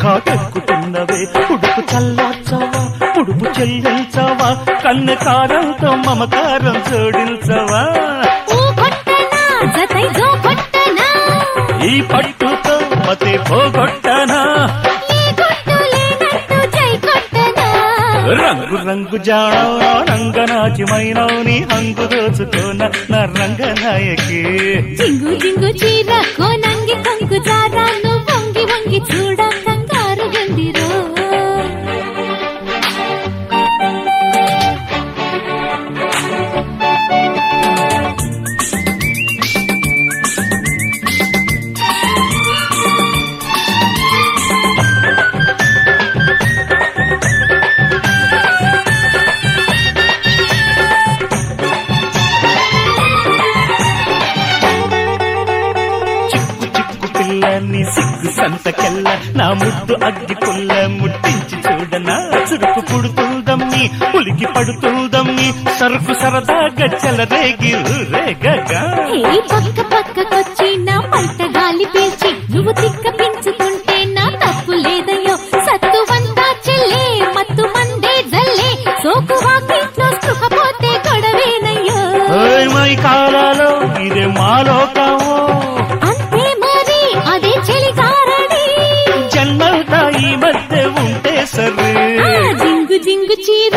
కాకెక్కుతున్నవే ఉడుపు చల్లార్చవా ఉడుపు చెల్లించవా కన్నె కారంతో మమకారం జోడించవా ఈ పట్టుతో మతే పోగొట్టనా రంగు రంగు జాడో రంగనాచిమైనవు నీ హంగు దోచుకోన నా రంగనాయకి జింగు జింగు చీర కోనంగి కంగు జారా నువ్వు వంగి వంగి చూడ కంగారు గందిరో నీ సిగ్గు సంతకెల్ల నా ముద్దు అగ్గి పుల్ల ముట్టించి చూడనా చురుకు పుడుతుందమ్మి పులికి పడుతుందమ్మి సరుకు సరదాగా చెలరేగి రేగగా పక్క పక్కకొచ్చి నా పంట గాలి పీల్చి నువ్వు తిక్క పెంచుతుంటే నా తప్పు లేదయ్యో సత్తువంతా చెల్లే మత్తు మందే జల్లే సోకు వాకిట్లో స్పృహపోతే గొడవేనయ్యో మై కాలాలో ఇదే మాలోకమో ఈ మధ్య ఉంటే సరే జింగు జింగు చీర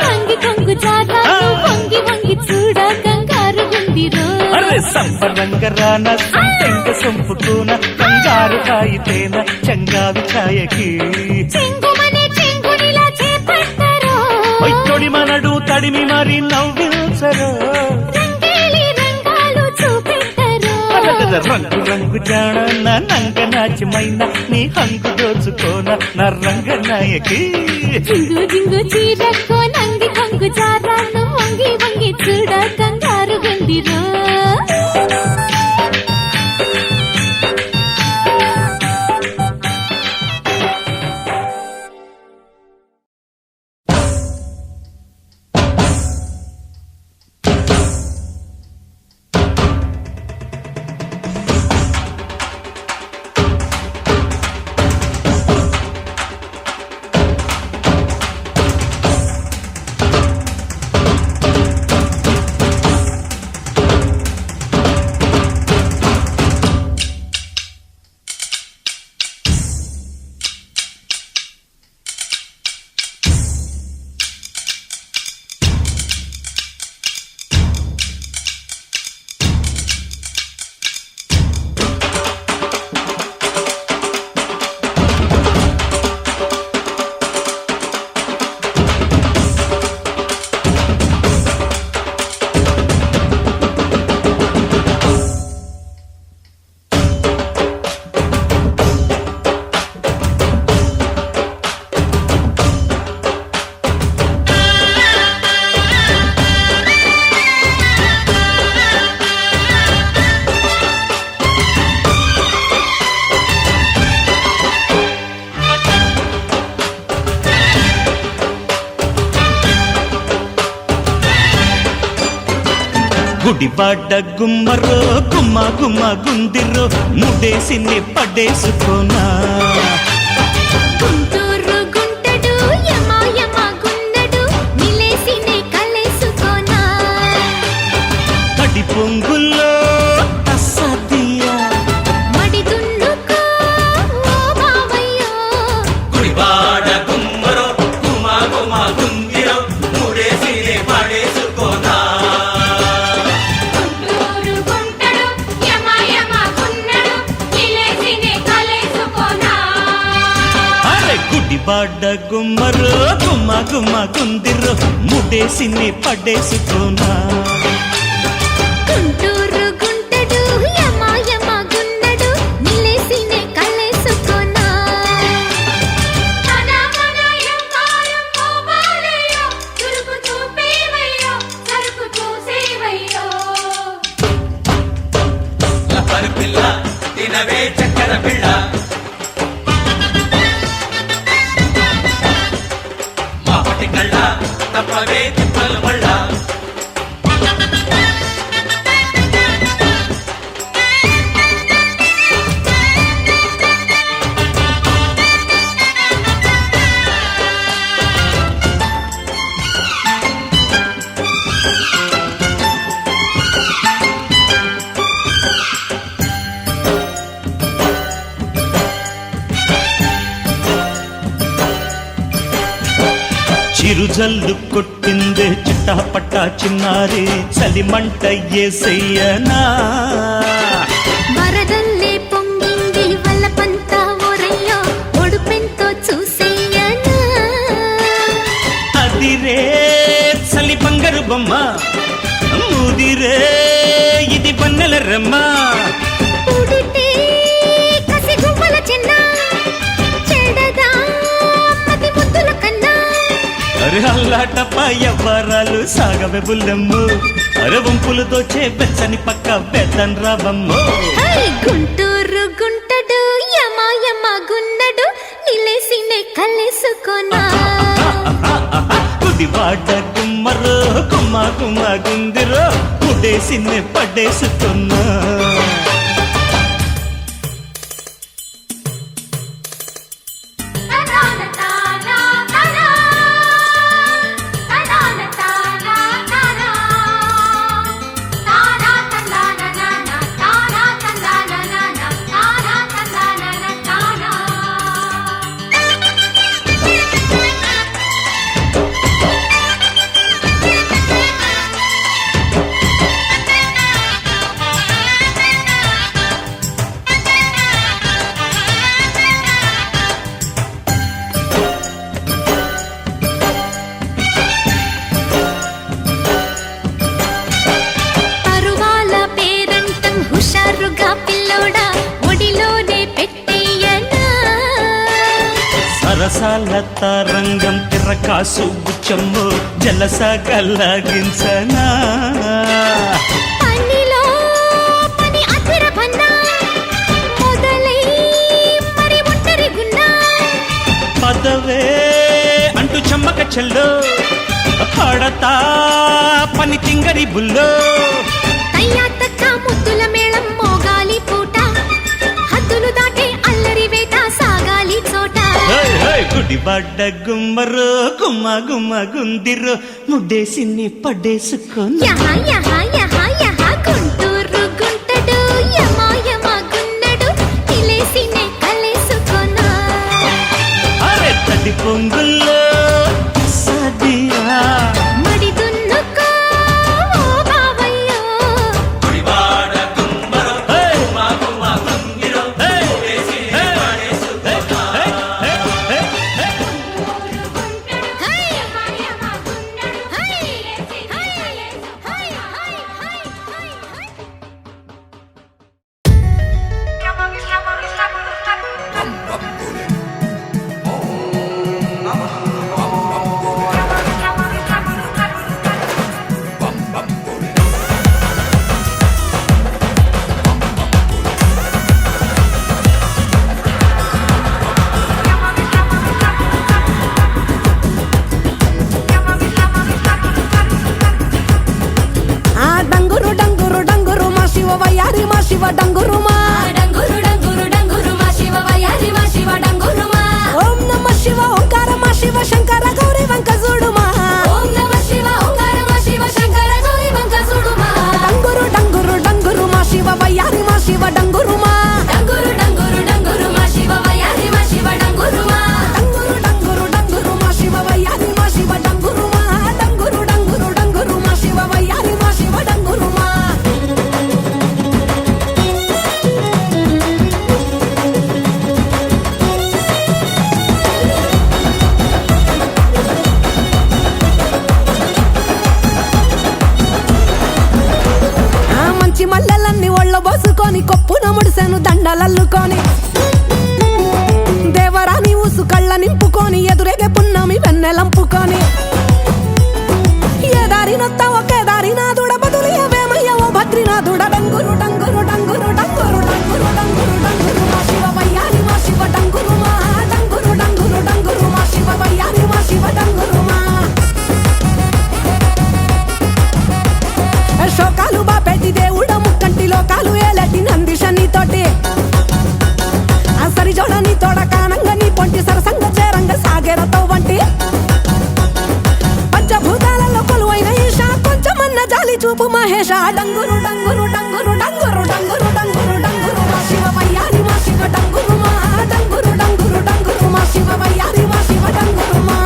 రంగి కొంగు జారా వంగి వంగి చూడ కంగారు గుందిరో అరే సంబరంగ రాన సంపెంగ సొంపుకోన కంగారు కాయితేన చంగావి ఛాయకి చెంగుమనే చెంగునిలా చేపట్టరో ఒట్టొడి మనడు తడిమి మరి నవ్వించరో రంగేలి రంగాలు చూపెట్టరో రంగు రంగు జాడ నా నంగనాచిమైన నీ హంగు దోచుకోన నా రంగనాయకి జింగు జింగు చీర కోనంగి కొంగు జారా నువ్వు వంగి వంగి చూడ కంగారు గందిరో గుడివాడ గుమ్మరో గుమ్మ గుమ్మ గుందిరో ముడేసి పడేసుకోనా గుంటూరు గుంటడు యమ యమ గున్నడు నిలేసినే కలేసుకోనా కడి పొంగుల్లో తస్సదియా మడి దున్నుకో ఓ బావయ్యో గుడివాడ గుమ్మరో గుమ్మ గుమ్మ గుందిరో ముడేసి పడేసుకోనా గుడివాడ గుమ్మరో గుమ్మ గుమ్మ గుందిరో ముడేసి పడేసుకోనా గుంటూరు గుంటడు యమ యమ గున్నడు నిలేసినే కలేసుకోనా తన మన యంగారం పోబాలయ్యో చురుకు చూపేవయ్యో సరుకు చూసేవయ్యో లపరు పిల్ల తినవే చక్కెర పిల్ల తప్పవే తిప్పలు మళ్ళ చిరుజల్లు కొట్టిందే చిట్టపట్ట చిన్నారి చలిమంట ఏసయ్యనా వరదల్లే పొంగింది వల్లపంతా ఓరయ్యో ఒడుపెంతో చూసేయనా అదిరే చలి బంగారు బొమ్మ ముదిరే ఇది బన్నెల రమ్మ పుడితే కసి గువ్వల చిన్న చెడదా మతి ముద్దుల కన్నా అరే అల్లాటప్ప ఎవ్వరాలు సాగవే బుల్లెమ్ము అరవంపులు దోచే వెచ్చని పక్క పెద్దన్ రావమ్ము హై గుంటూరు గుంటడు యమ గున్నడు నిలేసినే కలేసుకోనా కుదివాడ గుమ్మరు గుమ్మ గుమ్మ గుందిరో ముడేసినే పడేసుకున్నా పరువాల పేరంటం హుషారుగా పిల్లోడా ఒడిలోనే పెట్టేయనా సరసాల తరంగం తిరకాసు బుచ్చమ్ము జలసాగా లాగించనా పనిలో పని అతిర పన్నా మొదలై మరి ఒంటరి గున్నా పదవే అంటూ చెమ్మక చెల్లో పడతా పని తింగరి బుల్లో తయ్యాతక్క ముద్దుల మేళం మోగాలి పూట హద్దులు దాటే అల్లరి వేట సాగాలి చోట గుడిబడ్డ గుమ్మరు గుమ్మ గుమ్మ గుందిరు ముడ్డేసిన్ని పడేసుకొని యహ గుంటూరు గుంటడు యమ గున్నడు తిలేసినే కలేసుకోనా అరే తడి పొంగుల్లో సదియా మడి దున్నుకో ఓ బావయ్యో హై యమ గున్నడు హై శివ డంగురు మా డంగురు డంగురు డంగురు మా శివ వయారి మా శివ డంగురు మా ఓం నమ శివ ఓంకార మా శివ శంకర గౌరీ వంక చూడు మా ఓం నమ శివ ఓంకార మా శివ శంకర గౌరీ వంక చూడు మా డంగురు డంగురు డంగురు మా శివ వయ్యారి మా శివ డంగురు మా డంగురు డంగురు డంగురు మా శివ వయారి మా శివ డంగురు మా డంగురు డంగురు డంగురు మా శివ వయ్యారి మా శివ డంగురు మా డంగురు డంగురు డంగురు మా శివ వయ్యారి మా శివ డంగురు మా మల్లెలన్నీ ఒళ్ళ బోసుకొని కొప్పున ముడిసెను దండలల్లుకొని దేవరాని ఊసు కళ్ళ నింపుకొని ఎదురేగే పున్నమి వెన్నెలంపుకొని ఏ దారినొత్తా ఒకే దారి నాదుడ బదులియవేమయ్య ఓ భద్రినాథుడ డంగురు డంగురు డంగురు డంగురు డంగురు డంగురు డంగురు మా శివ వయ్యారి మా శివ డంగురు మా డంగురు డంగురు డంగురు మా శివ వయ్యారి మా శివ డంగురు మా శోకాలు బాపెట్టి దేవుడ ముక్కంటి లోకాలు ఏలటి నందిషని తోటి ఆ సరిజోడని తోడ కానంగా నీ పొంటి సరసంగ చేరంగ సాగేరతో వంటి పంచభూతాలలో కొలువైన ఈశా కొంచెమన్న జాలి చూపు మహేష డంగురు డంగురు డంగురు డంగురు డంగురు డంగురు డంగురు మా శివ వయ్యారి మా శివ డంగురు మా డంగురు డంగురు డంగురు మా శివ వయ్యారి మా శివ డంగురు మా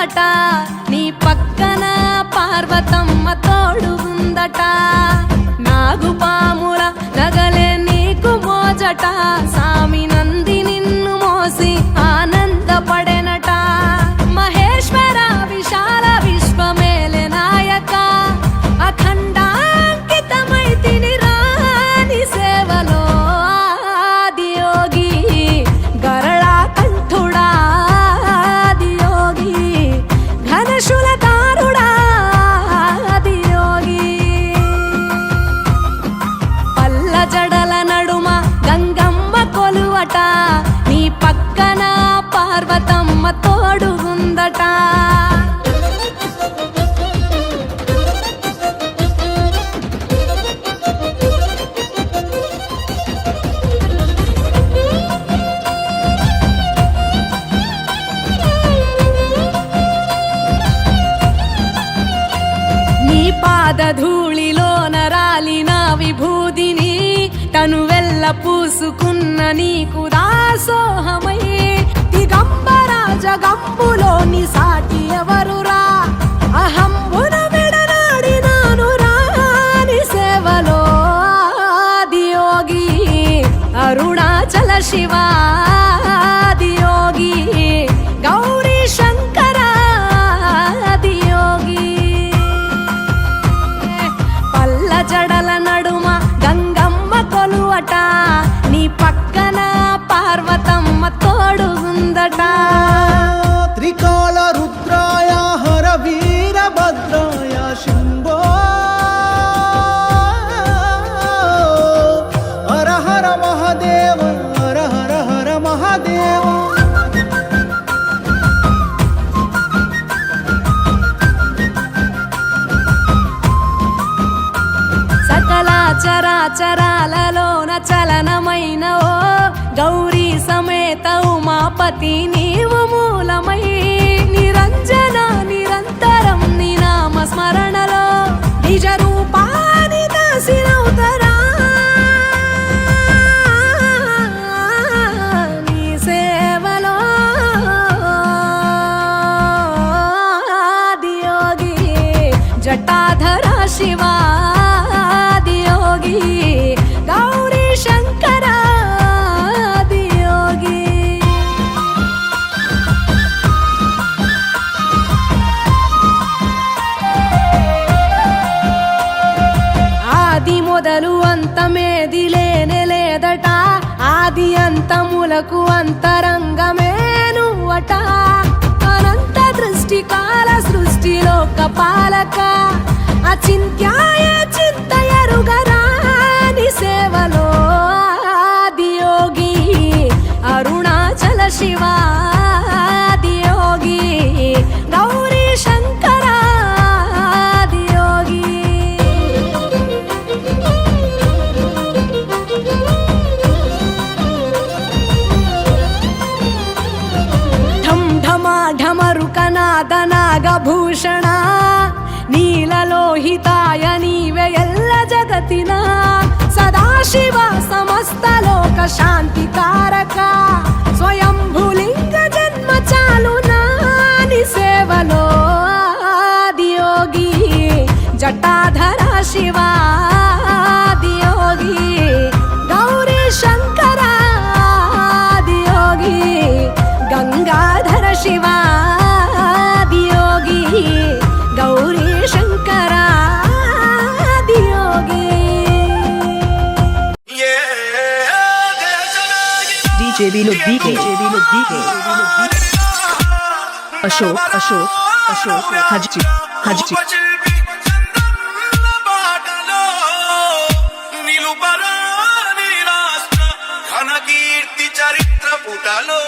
కొలువట నీ పక్కన పార్వతమ్మ తోడుగుందట నాగుపాముల నగలే నీకు మోజట సామి నంది నిన్ను మోసి ఆనందపడెనట మహేశ్వర విశాల విశ్వమేలే నాయక అఖండాంకితమైతిని రాని సేవలో ఆదియోగి గరళా కంఠుడా ఆదియోగి ఘనశూలధారుడా ఆదియోగి పల్ల జడల నడుమ గంగమ్మ కొలువట నీ పక్కన పార్వతమ్మ తోడుగుందట నీ పాదధూళిలోన రాలిన విభూదిని తనువెల్ల పూసుకున్న నీకు దాసోహమై దిగంబర జగంబులోని సాటి ఎవరురా అహంబున విడనాడినాను రాని సేవలో ఆదియోగి అరుణాచల శివ ఆదియోగి గౌరీ శంకర ఆదియోగి పల్ల జడల నడుమ గంగమ్మ కొలువట నీ పక్కన పార్వతమ్మ తోడుగుందట త్రికాల రుద్రాయ హర వీరభద్రాయ శంభో హర హర మహాదేవ హర హర హర మహాదేవ సకల చరాచరాలలోన చలనమైన ఓ గౌరీ సమేత ఉమాపతి నీవు మూలమై నిరంజన నిరంతరం నీ నామ స్మరణలో నిజ రూపాని దాసినవుతరా నీ సేవలో ఆదియోగి జటాధర శివ ఆదియోగి గౌరీ శంకర ఆదియోగి ఆది మొదలు అంతమేది లేనే లేదట ఆది అంతములకు అంతరంగమే నువ్వట అనంత దృష్టి కాల సృష్టిలోక పాలక అచింత్యాయ చింతయరుగరాని సేవలో ఆదియోగి అరుణాచల శివ ఆదియోగి గౌరీ శంకర ఆదియోగి ఢం ఢమా ఢమరుకనాద నాగభూషణ నీలలోహితాయ నీవే ఎల్ల జగతిన సదాశివ సమస్త లోక శాంతి కారక స్వయంభులింగ జన్మ చాలు నాని సేవలో Adiyogi Jatadhara Shiva Adiyogi Gauri Shankara Adiyogi Gangadhara Shiva Adiyogi Gauri Shankara Adiyogi DJ Vilo DK Ashok Haji కీర్తి చరిత్ర పుటలో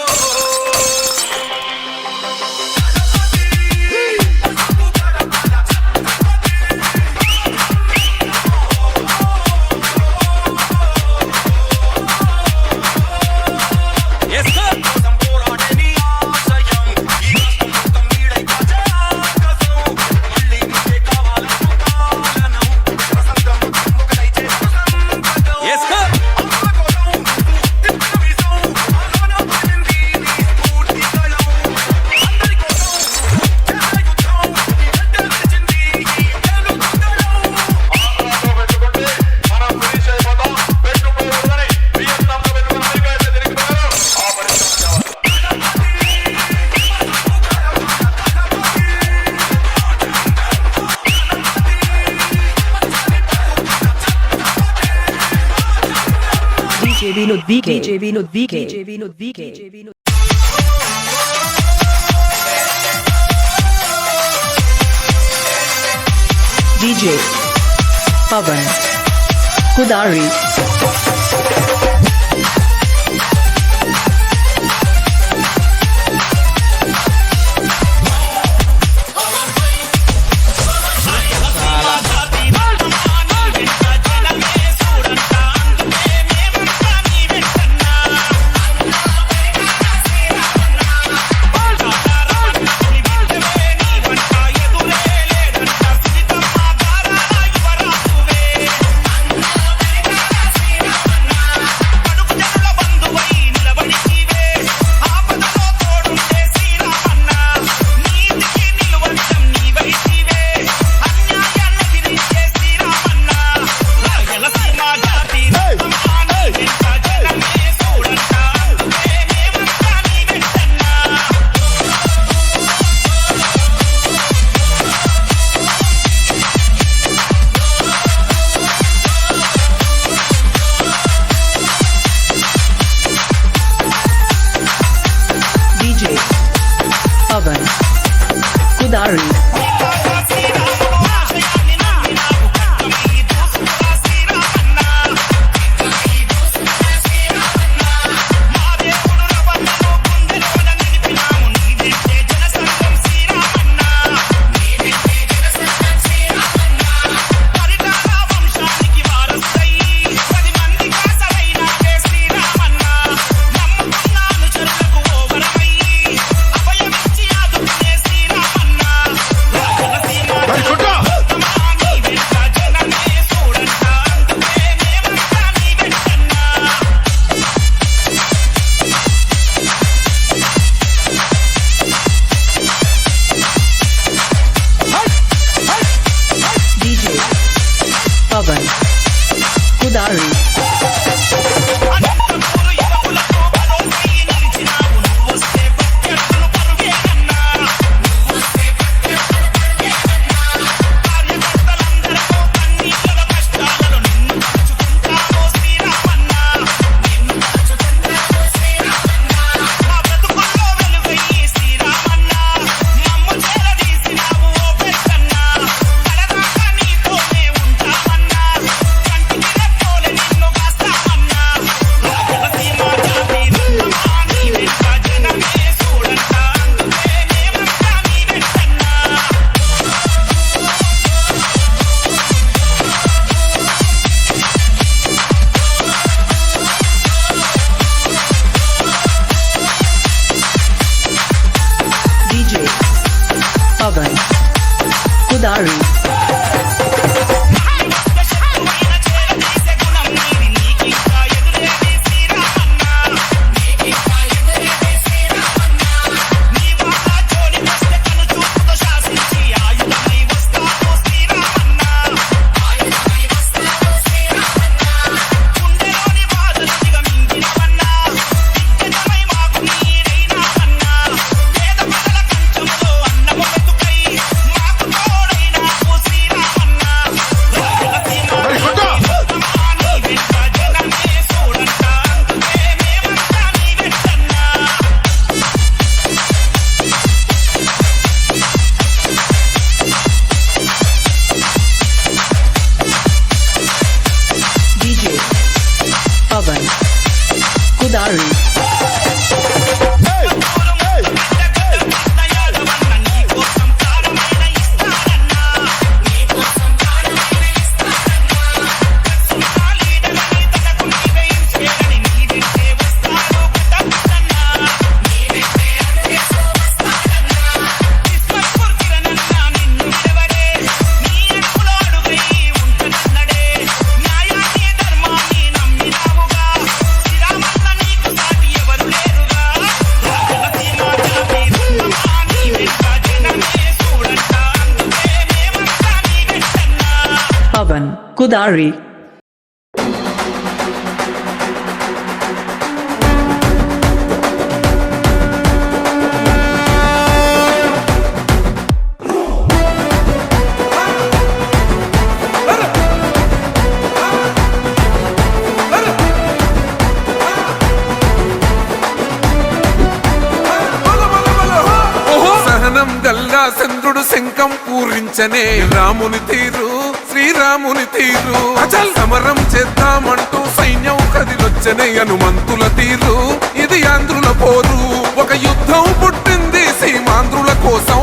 పోరాడని ఆశయం ఈ రాష్ట్రం మొత్తం నీడై కాచే ఆకాశం మళ్ళీ Vinod VK, DJ Vinod VK, DJ Vinod VK, DJ Vinod. DJ Pavan Kudari. Kudari. Pavan Kudari. Pavan Kudari. Pavan Kudari. Pavan Kudari. శంఖం పూరించనే రాముని తీరు శ్రీరాముని తీరు అచల్ సమరం చేద్దామంటూ సైన్యం కదిలొచ్చనే హనుమంతుల తీరు ఇది ఆంధ్రుల పోరు ఒక యుద్ధం పుట్టింది సీమాంధ్రుల కోసం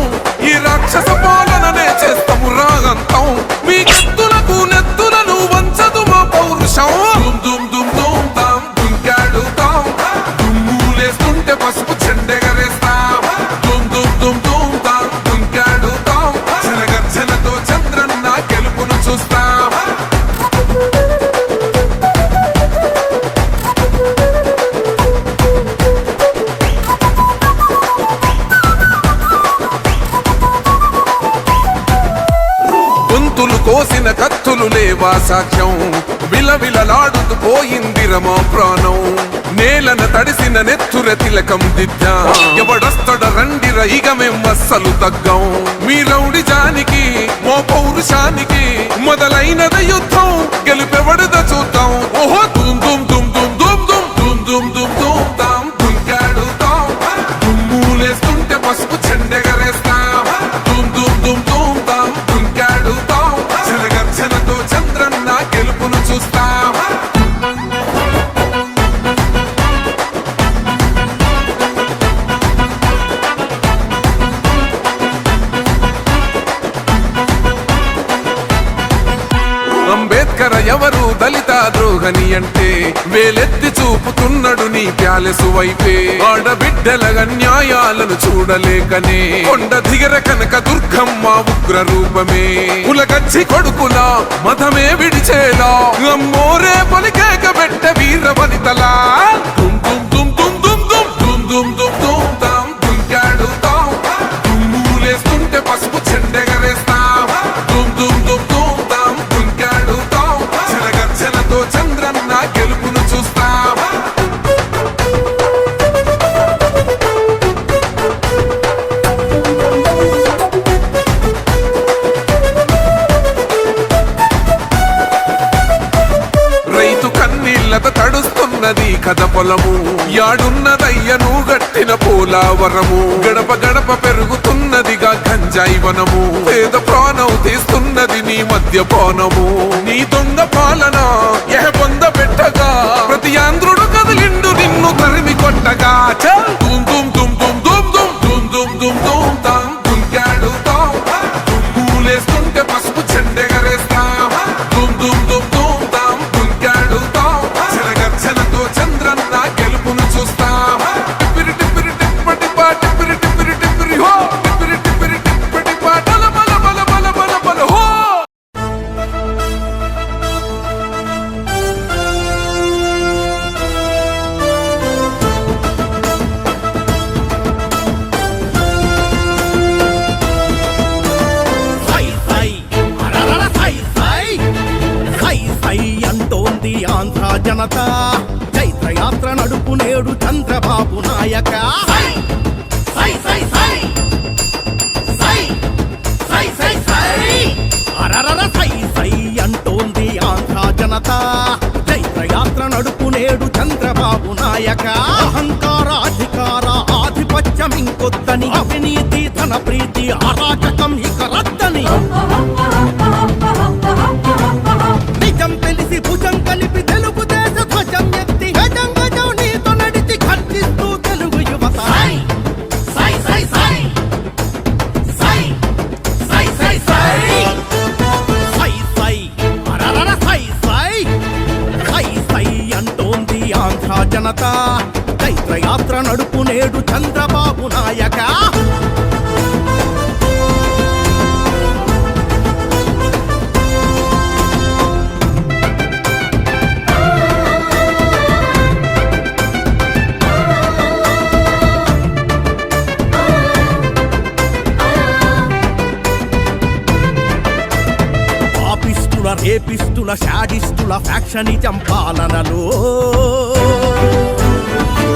ఈ రాక్షస పాలననే చేస్తాము రాగంతం మీ కత్తులకు నెత్తులను వంచదు మా పౌరుషం దుమ్ దుమ్ దుమ్ దుమ్ తాం దుంకాడుతాం దుమ్ములేస్తుంటే పసుపు చెండెగరేస్తాం దుమ్ దుమ్ దుమ్ దుమ్ తాం దుంకాడుతాం జనగర్జనతో చంద్రన్న గెలుపును చూస్తాం గొంతులు కోసిన కత్తులు లేవా సాక్ష్యం విలవిలలాడుతూ పోయింది రమా ప్రాణం నేలన తడిసిన నెత్తుర తిలకం దిద్దా ఎవడొస్తడ రండిర ఇక మేం అస్సలు తగ్గం మీ రౌడి జానికి మో పౌరుషానికి మొదలైనద యుద్ధం గెలుపెవడద చూద్దాం ఓహో దుమ్ దుమ్ దుమ్ దుమ్ దుమ్ దుమ్ దుమ్ దుమ్ దుమ్ దుమ్ తాం దుంకాడుతాం దుమ్ములేస్తుంటే పసుపు చెండెగరేస్తాం దుమ్ దుమ్ దుమ్ దుమ్ తాం దుంకాడుతాం జనగర్జనతో చంద్రన్న గెలుపును చూస్తాం అంబేద్కర్ ఎవరు దళిత ద్రోహని అంటే వేలెత్తి చూపుతున్నాడు నీ ప్యాలెసు వైపే ఆడబిడ్డల అన్యాయాలను చూడలేకనే కొండ దిగర కనక దుర్గమ్మ ఉగ్ర రూపమే కులగచ్చి కొడుకులా మతమే విడిచేలా అమ్మోరే పలికేక పెట్ట వీర వనితలా దుమ్ దుమ్ దుమ్ దుమ్ దుమ్ దుమ్ దుమ్ దుమ్ దుమ్ దుమ్ తాం దుంకాడుతాం దుమ్ములేస్తుంటే పసుపు చెండెగరేస్తాం దుమ్ దుమ్ దుమ్ దుమ్ తాం దుంకాడుతాం జనగర్జనతో చంద్రన్న గెలుపును చూస్తాం రైతు కన్నీళ్లత తడుస్తున్నది కథ పొలము యాడున్నదయ్యను గట్టిన పోలావరము గడప గడప పెరుగుతున్నదిగా గంజాయి వనము పేద ప్రాణం తీస్తున్నది నీ మద్యపానము నీ దొంగ పాలన ఎహ పొంద పెట్టగా ప్రతి ఆంధ్రుడు కదిలిండు నిన్ను తరిమి కొట్టగా చల్ దుమ్ దుమ్ దుమ్ దుమ్ దుమ్ దుమ్ దుమ్ దుమ్ దుమ్ దుమ్ తాం దుంకాడుతాం దుమ్ములేస్తుంటే పసుపు చెండెగరేస్తాం దుమ్ దుమ్ దుమ్ దుమ్ తాం దుంకాడుతాం జనగర్జనతో చంద్రన్న గెలుపును చూస్తాం టిప్పిరి టిప్పిరి టిప్పటి పా టిప్పిరి టిప్పిరి టిప్పిరి హో టిప్పిరి టిప్పిరి టిప్పటి పా బల బల బల బల బల బల హో సై సై అరరర సై సై సై సై అంటోంది ఆంధ్ర జనత చైత్రయాత్ర నడుపు నేడు చంద్రబాబు నాయక సై సై సై సై సై సై సై సై అరరర సై సై అంటోంది ఆంధ్ర జనత చైత్రయాత్ర నడుపు నేడు చంద్రబాబు నాయక అహంకార అధికార ఆధిపత్యం ఇంకొద్దని అవినీతి ధన ప్రీతి అరాచకం ఇక రద్దని నిజం తెలిసి భుజం కలిపి తెలుగుదేశ ధ్వజం ఎత్తి గజం గజం నీతో నడిచి ఖర్చిస్తూ తెలుగు యువత సై సై సై సై సై సై సై సై సై సై అరరర సై సై సై సై అంటోంది ఆంధ్ర జనత చైత్రయాత్ర నడుపు నేడు చంద్రబాబు నాయక పాపిస్టుల రేపిస్టుల షాడిస్టుల ఫ్యాక్షనిజం పాలనలో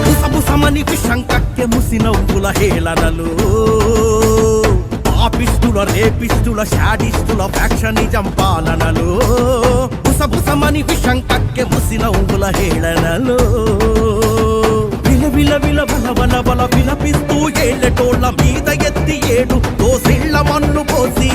బుసబుసమని విషం కక్కె ముసి నవ్వుల హేళనలు పాపిస్టుల రేపిస్టుల షాడిస్టుల ఫ్యాక్షనిజం పాలనలు బుసబుసమని విషం కక్కె ముసి నవ్వుల హేళనలు విల విల విల బల బల గడబల విలపిస్తూ ఏళ్ళటోళ్ళ మీద ఎత్తి ఏడు దోసిళ్ళ మన్ను పోసి